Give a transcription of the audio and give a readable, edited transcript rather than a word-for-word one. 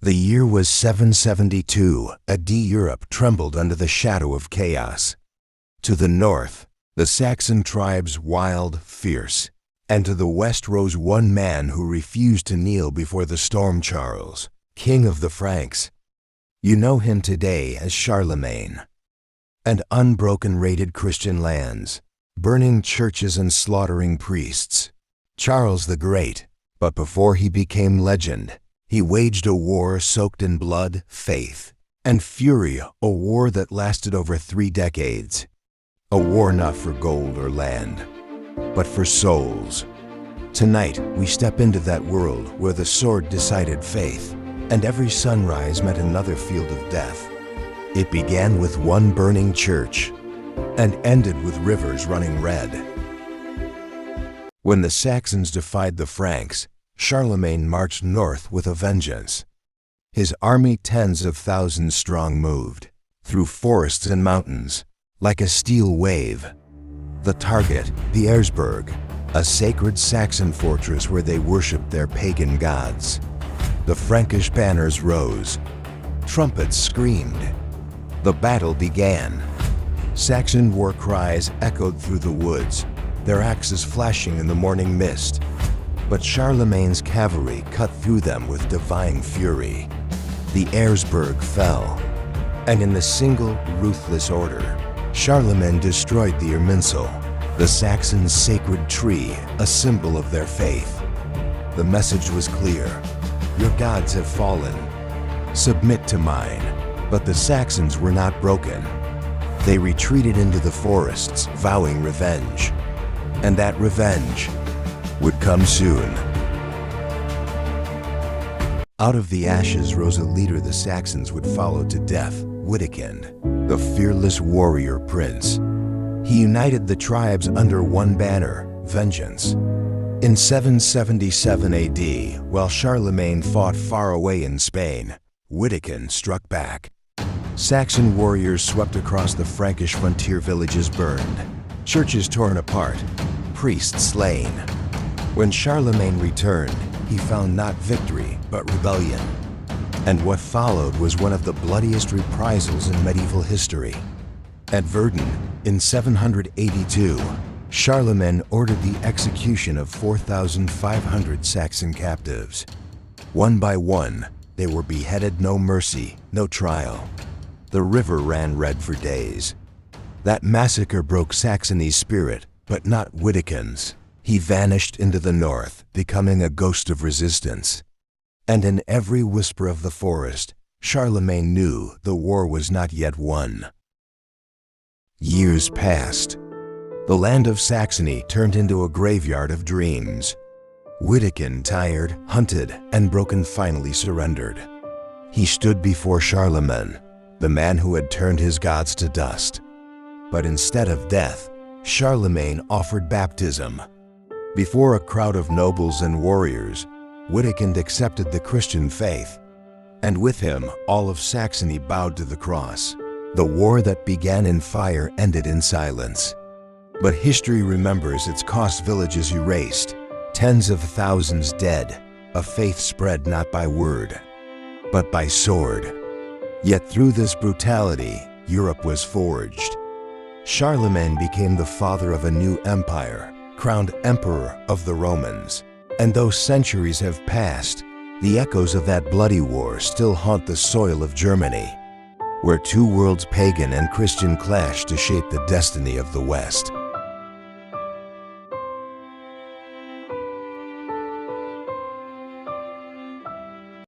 The year was 772 AD. Europe trembled under the shadow of chaos. To the north, the Saxon tribes wild, fierce, and to the west rose one man who refused to kneel before the storm, Charles, king of the Franks. You know him today as Charlemagne. And unbroken raided Christian lands, burning churches and slaughtering priests. Charles the Great, but before he became legend, he waged a war soaked in blood, faith, and fury, a war that lasted over 3 decades. A war not for gold or land, but for souls. Tonight, we step into that world where the sword decided faith, and every sunrise meant another field of death. It began with one burning church, and ended with rivers running red. When the Saxons defied the Franks, Charlemagne marched north with a vengeance. His army, tens of thousands strong, moved through forests and mountains like a steel wave. The target, the Eresburg, a sacred Saxon fortress where they worshipped their pagan gods. The Frankish banners rose. Trumpets screamed. The battle began. Saxon war cries echoed through the woods, their axes flashing in the morning mist. But Charlemagne's cavalry cut through them with divine fury. The Eresburg fell, and in the single, ruthless order, Charlemagne destroyed the Irminsul, the Saxons' sacred tree, a symbol of their faith. The message was clear: your gods have fallen. Submit to mine. But the Saxons were not broken. They retreated into the forests, vowing revenge. And that revenge would come soon. Out of the ashes rose a leader the Saxons would follow to death, Widukind, the fearless warrior prince. He united the tribes under one banner, vengeance. In 777 AD, while Charlemagne fought far away in Spain, Widukind struck back. Saxon warriors swept across the Frankish frontier, villages burned, churches torn apart, priests slain. When Charlemagne returned, he found not victory, but rebellion. And what followed was one of the bloodiest reprisals in medieval history. At Verden, in 782, Charlemagne ordered the execution of 4,500 Saxon captives. One by one, they were beheaded, no mercy, no trial. The river ran red for days. That massacre broke Saxony's spirit, but not Widukind's. He vanished into the north, becoming a ghost of resistance. And in every whisper of the forest, Charlemagne knew the war was not yet won. Years passed. The land of Saxony turned into a graveyard of dreams. Widukind, tired, hunted, and broken, finally surrendered. He stood before Charlemagne, the man who had turned his gods to dust. But instead of death, Charlemagne offered baptism. Before a crowd of nobles and warriors, Widukind accepted the Christian faith. And with him, all of Saxony bowed to the cross. The war that began in fire ended in silence. But history remembers its cost: villages erased, tens of thousands dead, a faith spread not by word, but by sword. Yet through this brutality, Europe was forged. Charlemagne became the father of a new empire, crowned Emperor of the Romans. And though centuries have passed, the echoes of that bloody war still haunt the soil of Germany, where two worlds, pagan and Christian, clashed to shape the destiny of the West.